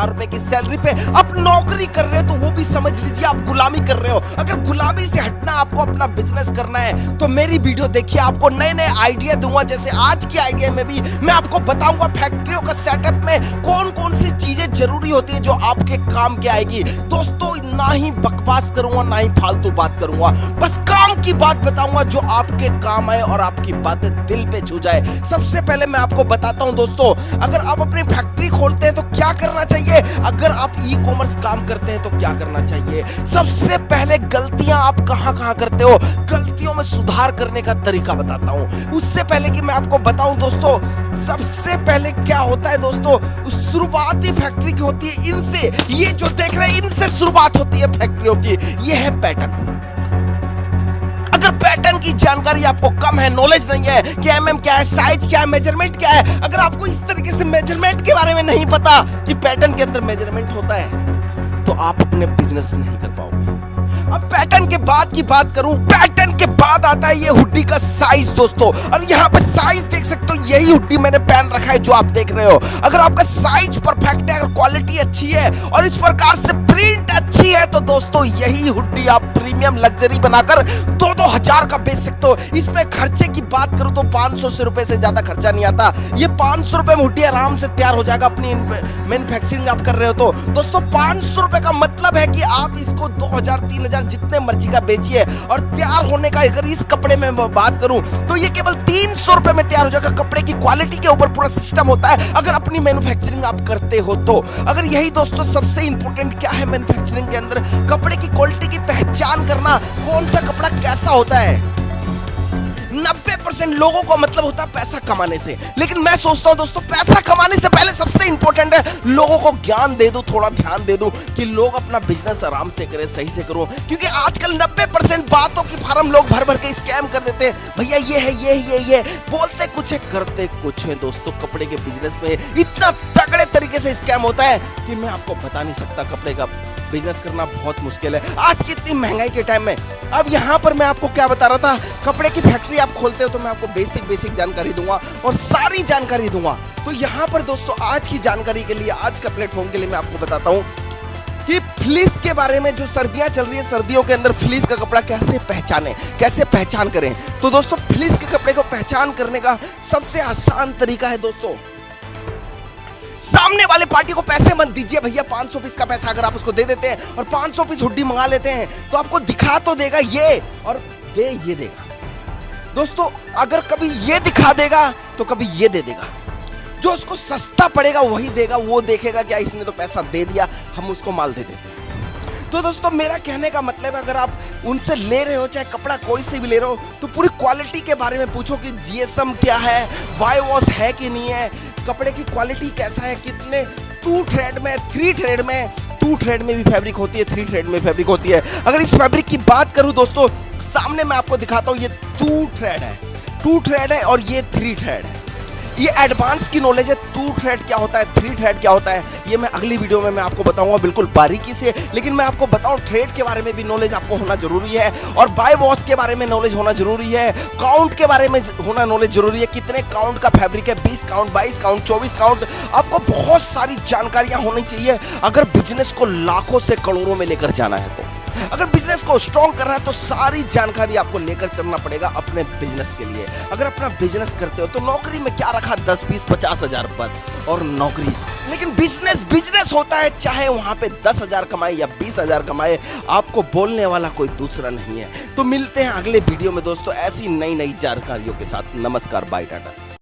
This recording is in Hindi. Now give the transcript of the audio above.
रुपए की सैलरी पे आप नौकरी कर रहे हो तो वो भी समझ लीजिए आप गुलामी कर रहे हो। अगर गुलामी से हटना आपको अपना बिजनेस करना है तो मेरी वीडियो देखिए, आपको नए नए आइडिया दूंगा। जैसे आज की आइडिया में भी मैं आपको बताऊंगा फैक्ट्रियों का सेटअप में कौन कौन सी चीजें जरूरी होती है जो आपके काम के आएगी। दोस्तों ना ही बकवास करूंगा ना ही फालतू बात करूंगा, बस काम की बात बताऊंगा जो आपके काम आए और आपकी बातें दिल पे छू जाए। सबसे पहले मैं आपको बताता हूं दोस्तों, अगर आप अपनी फैक्ट्री खोलते हैं तो क्या करना चाहिए, अगर आप ई कॉमर्स काम करते हैं तो क्या करना चाहिए। सबसे पहले गलतियां आप कहां कहां करते हो, गलतियों में सुधार करने का तरीका बताता हूं। उससे पहले कि मैं आपको बताऊं दोस्तों, सबसे पहले क्या होता है दोस्तों, शुरुआती फैक्ट्री की होती है इनसे, ये जो देख रहे हैं इनसे शुरुआत होती है फैक्ट्रियों की। ये है पैटर्न। अगर पैटर्न की जानकारी आपको कम है, नॉलेज नहीं है कि एमएम क्या है, साइज क्या है, मेजरमेंट क्या है, अगर आपको इस तरीके से मेजरमेंट के बारे में नहीं पता कि पैटर्न के अंदर मेजरमेंट होता है, तो आप अपने बिजनेस नहीं कर पाओगे। अब पैटर्न के बाद की बात करूं, पैटर्न के बाद आता है ये हुड्डी का साइज दोस्तों। और यहाँ पे साइज देख सकते हो, यही हुड्डी मैंने पहन रखा है जो आप देख रहे हो। अगर आपका साइज परफेक्ट है, अगर क्वालिटी अच्छी है और इस प्रकार से प्रिंट अच्छी है तो दोस्तों यही हुड्डी आप प्रीमियम लग्जरी बनाकर 2-2 हजार का बेच सकते हो। इसमें खर्चे की बात करूं तो 500 रुपए से ज्यादा खर्चा नहीं आता। ये 500 रुपए में हुड्डी आराम से तैयार हो जाएगा, अपनी मैन्युफैक्चरिंग आप कर रहे हो तो। दोस्तों 500 रुपए का मतलब है कि आप इसको 2000-3000 जितने मर्जी का बेचिए, और तैयार होने का अगर इस कपड़े में बात करूं तो ये केवल 300 रुपए में तैयार हो जाएगा। कपड़े की क्वालिटी के ऊपर पूरा सिस्टम होता है अगर अपनी मैन्युफैक्चरिंग आप करते हो तो। अगर यही दोस्तों सबसे इंपॉर्टेंट क्या है मैन्युफैक्चरिंग के अंदर, कपड़े की क्वालिटी की पहचान करना, कौन सा कपड़ा कैसा होता है। 90% लोगों को मतलब होता है पैसा कमाने से, लेकिन मैं सोचता हूं दोस्तों पैसा कमाने से पहले सबसे इंपॉर्टेंट है लोगों को ज्ञान दे दूं, थोड़ा ध्यान दे दूं कि लोग अपना बिजनेस आराम से करें, सही से करो। क्योंकि आजकल 90% बातों की फार्म लोग भर भर के स्कैम कर देते हैं। भैया ये है, ये बोलते कुछ है करते कुछ है। दोस्तों कपड़े के बिजनेस में इतना तगड़े तरीके से स्कैम होता है कि मैं आपको बता नहीं सकता। कपड़े का बिजनेस करना बहुत मुश्किल है आज की इतनी महंगाई के टाइम में। अब यहाँ पर मैं आपको क्या बता रहा था, कपड़े की फैक्ट्री आप खोलते हो तो मैं आपको बेसिक जानकारी दूंगा और सारी जानकारी दूंगा। तो यहाँ पर दोस्तों आज की जानकारी के लिए, आज का प्लेटफॉर्म के लिए मैं आपको बताता हूँ कि फ्लीस के बारे में। जो सर्दियां चल रही है, सर्दियों के अंदर फ्लीस का कपड़ा कैसे पहचाने, कैसे पहचान करें। तो दोस्तों फ्लीस के कपड़े को पहचान करने का सबसे आसान तरीका है दोस्तों, सामने वाले पार्टी को पैसे मत दीजिए। भैया 500 पीस का पैसा अगर आप उसको दे देते हैं और 500 पीस हुड्डी मंगा लेते हैं तो आपको दिखा तो देगा ये और ये देगा। दोस्तों अगर कभी ये दिखा देगा तो कभी ये दे देगा। जो उसको सस्ता पड़ेगा वही देगा, वो देखेगा क्या इसने तो पैसा दे दिया, हम उसको माल दे देते हैं। तो दोस्तों मेरा कहने का मतलब है, अगर आप उनसे ले रहे हो, चाहे कपड़ा कोई से भी ले रहे हो, तो पूरी क्वालिटी के बारे में पूछो कि जीएसएम क्या है, बाय वॉश है कि नहीं है, कपड़े की क्वालिटी कैसा है, कितने 2 थ्रेड में, 3 थ्रेड में, 2 थ्रेड में भी फैब्रिक होती है, 3 थ्रेड में फैब्रिक होती है। अगर इस फैब्रिक की बात करूं दोस्तों, सामने मैं आपको दिखाता हूं, ये 2 थ्रेड है और ये 3 थ्रेड है। ये एडवांस की नॉलेज है। 2 थ्रेड क्या होता है, 3 थ्रेड क्या होता है, ये मैं अगली वीडियो में मैं आपको बताऊंगा बिल्कुल बारीकी से। लेकिन मैं आपको बताऊं थ्रेड के बारे में भी नॉलेज आपको होना जरूरी है, और बाय वॉश के बारे में नॉलेज होना जरूरी है, काउंट के बारे में होना नॉलेज जरूरी है, कितने काउंट का फैब्रिक है, 20 काउंट, 22 काउंट, 24 काउंट। आपको बहुत सारी जानकारियां होनी चाहिए अगर बिजनेस को लाखों से करोड़ों में लेकर जाना है तो। अगर बिजनेस को स्ट्रॉन्ग करना है तो सारी जानकारी आपको लेकर चलना पड़ेगा अपने बिजनेस के लिए। अगर अपना बिजनेस करते हो तो नौकरी में क्या रखा, 10, 20, 50 हजार बस और नौकरी। लेकिन बिजनेस होता है, चाहे वहां पे 10 हजार कमाए या 20 हजार कमाए, आपको बोलने वाला कोई दूसरा नहीं है। तो मिलते हैं अगले वीडियो में दोस्तों ऐसी नई जानकारियों के साथ। नमस्कार, बाय, टाटा।